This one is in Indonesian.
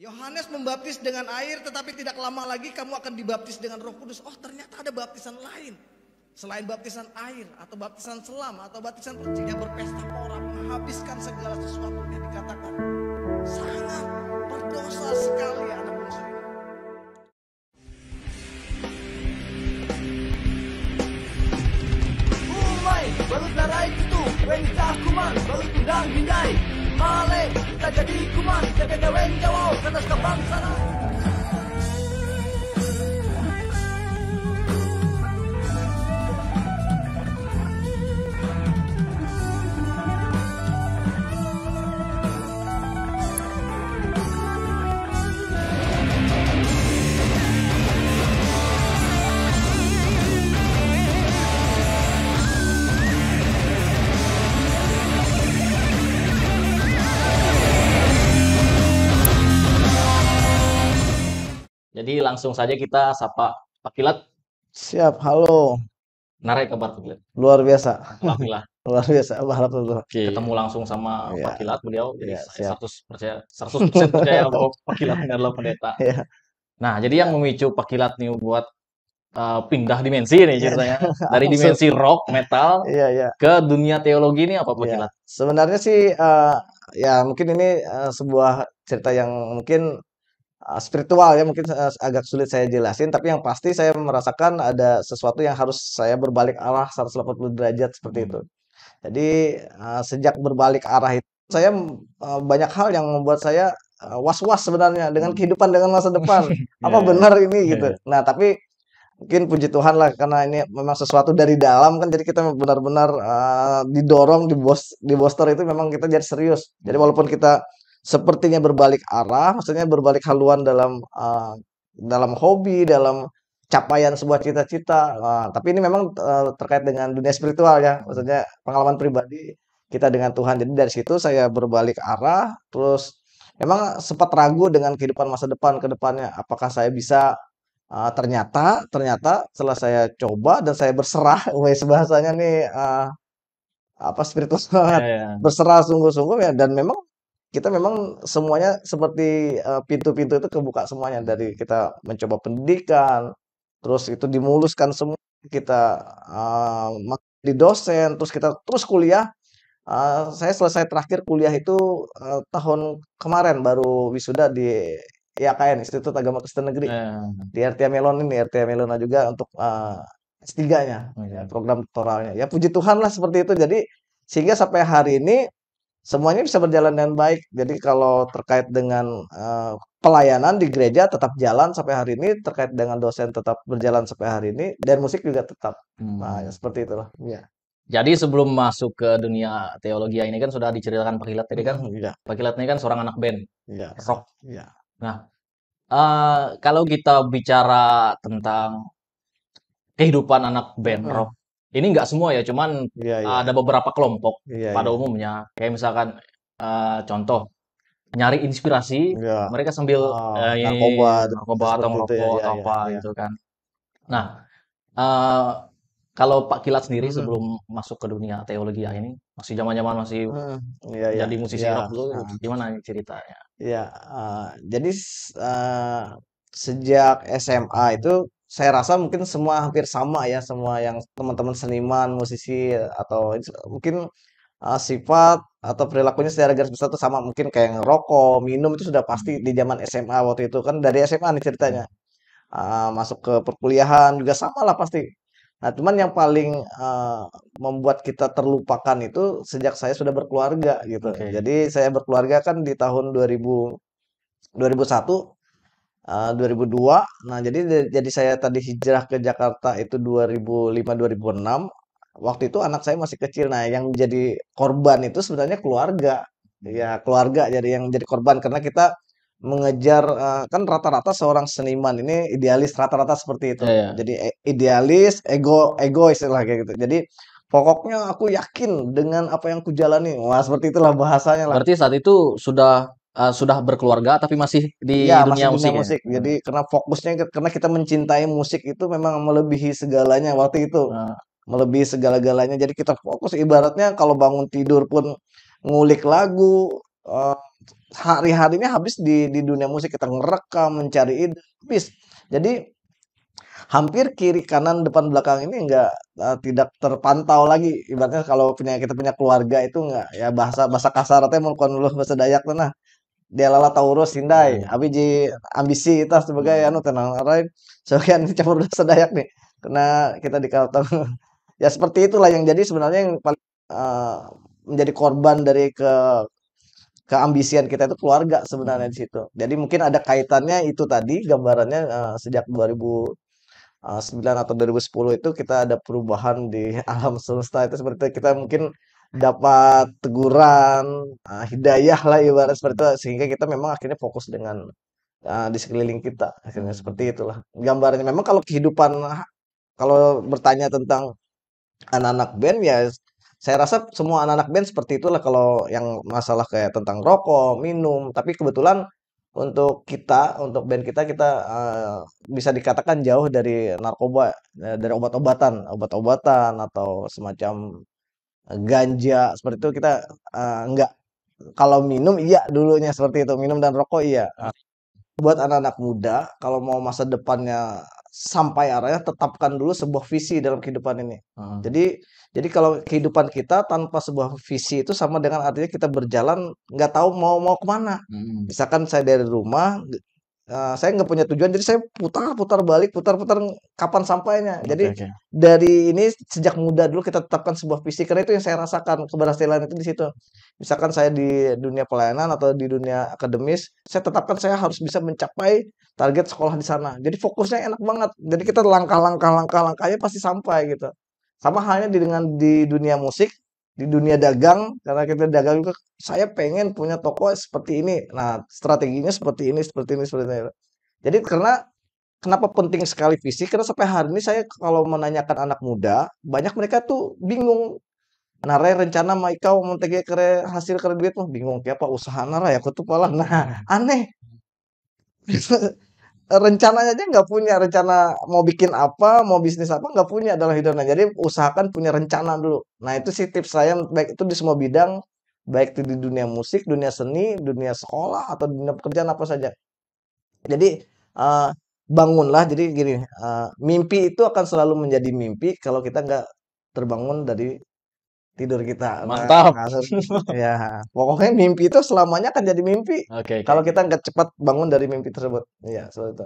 Yohanes membaptis dengan air, tetapi tidak lama lagi kamu akan dibaptis dengan Roh Kudus. Oh, ternyata ada baptisan lain selain baptisan air atau baptisan selam atau baptisan dia berpesta pora, menghabiskan segala sesuatu yang dikatakan. Sangat berdosa sekali anak bangsa ini. Umay, balut laray itu, wengka kuman, balut undang bindai. Male, kita jadi kuman, jaga dawen jawau, katas kebangsaan. Jadi langsung saja kita sapa Pak Kilat. Siap, halo. Narai kabar Pak Kilat. Luar biasa. Alhamdulillah. Luar biasa, alhamdulillah. Ketemu langsung sama Iya. Pak Kilat, beliau jadi Iya, saya siap. 100% percaya bahwa Pak Kilat ini adalah pendeta. Iya. Nah, jadi yang memicu Pak Kilat nih buat pindah dimensi nih ceritanya. Dari dimensi rock, metal Iya, iya. ke dunia teologi ini apa Pak Iya. Kilat? Sebenarnya sih ya mungkin ini sebuah cerita yang mungkin spiritual ya, mungkin agak sulit saya jelasin, tapi yang pasti saya merasakan ada sesuatu yang harus saya berbalik arah 180 derajat seperti itu. Jadi sejak berbalik arah itu saya banyak hal yang membuat saya was-was sebenarnya dengan kehidupan, dengan masa depan. Apa Iya. benar ini gitu. Iya. Nah, tapi mungkin puji Tuhan lah karena ini memang sesuatu dari dalam kan, jadi kita benar-benar didorong di booster itu memang kita jadi serius. Jadi walaupun kita sepertinya berbalik arah, maksudnya berbalik haluan dalam hobi, dalam capaian sebuah cita-cita. Tapi ini memang terkait dengan dunia spiritual ya, maksudnya pengalaman pribadi kita dengan Tuhan. Jadi dari situ saya berbalik arah, terus memang sempat ragu dengan kehidupan masa depan ke depannya. Apakah saya bisa ternyata setelah saya coba dan saya berserah, wes bahasanya nih spiritual banget, Iya. berserah sungguh-sungguh ya, dan memang kita memang semuanya seperti pintu-pintu itu kebuka semuanya, dari kita mencoba pendidikan, terus itu dimuluskan semua, kita di dosen, terus kita terus kuliah. Saya selesai terakhir kuliah itu tahun kemarin baru wisuda di IAKN, Institut Agama Kristen Negeri. Di RTA Melon ini, RTA Melona juga untuk S3-nya, program doktoralnya. Ya puji Tuhan lah seperti itu. Jadi sehingga sampai hari ini semuanya bisa berjalan dengan baik. Jadi kalau terkait dengan pelayanan di gereja tetap jalan sampai hari ini, terkait dengan dosen tetap berjalan sampai hari ini, dan musik juga tetap. Nah, ya seperti itulah. Ya. Jadi sebelum masuk ke dunia teologi ini kan sudah diceritakan Pak Kilat tadi kan. Iya. Pak Kilat ini kan seorang anak band Iya. rock. Iya. Nah, kalau kita bicara tentang kehidupan anak band rock, ini nggak semua ya, cuman Iya, iya. ada beberapa kelompok Iya, pada iya. umumnya. Kayak misalkan contoh nyari inspirasi, Iya. mereka sambil Narkoba atau seperti itu ya, ngerokok iya, atau iya, apa iya. gitu kan. Nah, kalau Pak Kilat sendiri sebelum masuk ke dunia teologi ini, masih zaman-zaman masih Iya, iya. jadi musisi Iya. rock dulu, gimana ceritanya? Iya, jadi sejak SMA itu saya rasa mungkin semua hampir sama ya, semua yang teman-teman seniman, musisi, atau mungkin sifat atau perilakunya secara garis besar itu sama, mungkin kayak ngerokok, minum itu sudah pasti di zaman SMA waktu itu kan, dari SMA nih ceritanya. Masuk ke perkuliahan juga sama lah pasti. Nah, cuman yang paling membuat kita terlupakan itu sejak saya sudah berkeluarga gitu. Oke. Jadi saya berkeluarga kan di tahun 2001, 2002. Nah, jadi saya tadi hijrah ke Jakarta itu 2005-2006. Waktu itu anak saya masih kecil. Nah, yang menjadi korban itu sebenarnya keluarga. Ya, keluarga jadi yang menjadi korban karena kita mengejar kan rata-rata seorang seniman ini idealis, rata-rata seperti itu. Iya. Jadi idealis, egois lah kayak gitu. Jadi pokoknya aku yakin dengan apa yang kujalani. Wah, seperti itulah bahasanya lah. Berarti saat itu sudah berkeluarga tapi masih di Iya, dunia masih musik ya? Jadi karena fokusnya karena kita mencintai musik itu memang melebihi segalanya waktu itu. Melebihi segala-galanya. Jadi kita fokus, ibaratnya kalau bangun tidur pun ngulik lagu, hari-harinya habis di dunia musik, kita ngerekam, mencari ide, habis. Jadi hampir kiri kanan depan belakang ini tidak terpantau lagi. Ibaratnya kalau kita punya keluarga itu enggak ya, bahasa bahasa kasar teh mun kon leuh bahasa Dayak teh nah. Dia lala taurus hindai, abi ji ambisi kita sebagai anu tenang lain sebagian campur bahasa Dayak nih. Karena kita di Kalteng. Ya seperti itulah yang jadi sebenarnya yang paling menjadi korban dari keambisian kita itu keluarga sebenarnya di situ. Jadi mungkin ada kaitannya itu tadi gambarannya sejak 2009 atau 2010 itu kita ada perubahan di alam semesta itu seperti kita mungkin dapat teguran, hidayah lah ibarat seperti itu sehingga kita memang akhirnya fokus dengan di sekeliling kita akhirnya seperti itulah gambarannya. Memang kalau bertanya tentang anak-anak band ya saya rasa semua anak-anak band seperti itulah kalau yang masalah kayak tentang rokok, minum. Tapi kebetulan untuk band kita bisa dikatakan jauh dari narkoba, dari obat-obatan atau semacam ganja seperti itu kita enggak. Kalau minum iya dulunya seperti itu, minum dan rokok iya. Buat anak-anak muda kalau mau masa depannya sampai arahnya tetapkan dulu sebuah visi dalam kehidupan ini. Jadi kalau kehidupan kita tanpa sebuah visi itu sama dengan artinya kita berjalan nggak tahu mau kemana. Misalkan saya dari rumah, saya nggak punya tujuan, jadi saya putar-putar balik, putar-putar kapan sampainya. Jadi Oke. dari ini sejak muda dulu kita tetapkan sebuah visi, karena itu yang saya rasakan keberhasilan itu di situ. Misalkan saya di dunia pelayanan atau di dunia akademis, saya tetapkan saya harus bisa mencapai target sekolah di sana. Jadi fokusnya enak banget. Jadi kita langkahnya pasti sampai gitu. Sama halnya di dunia musik, di dunia dagang, karena kita dagang juga, saya pengen punya toko seperti ini. Nah, strateginya seperti ini, seperti ini, seperti ini. Jadi kenapa penting sekali visi? Karena sampai hari ini saya kalau menanyakan anak muda, banyak mereka tuh bingung. Nah, rencana maika mau tege kere hasil kere duit mah bingung apa usaha nara ya aku tuh malah. Nah, aneh. Rencananya aja nggak punya rencana mau bikin apa, mau bisnis apa nggak punya dalam hidupnya. Jadi usahakan punya rencana dulu. Nah itu sih tips saya baik itu di semua bidang, baik itu di dunia musik, dunia seni, dunia sekolah atau dunia pekerjaan apa saja. Jadi bangunlah. Jadi gini, mimpi itu akan selalu menjadi mimpi kalau kita nggak terbangun dari tidur kita. Mantap. Ya pokoknya mimpi itu selamanya akan jadi mimpi Oke. kalau kita nggak cepat bangun dari mimpi tersebut. Iya, seperti itu.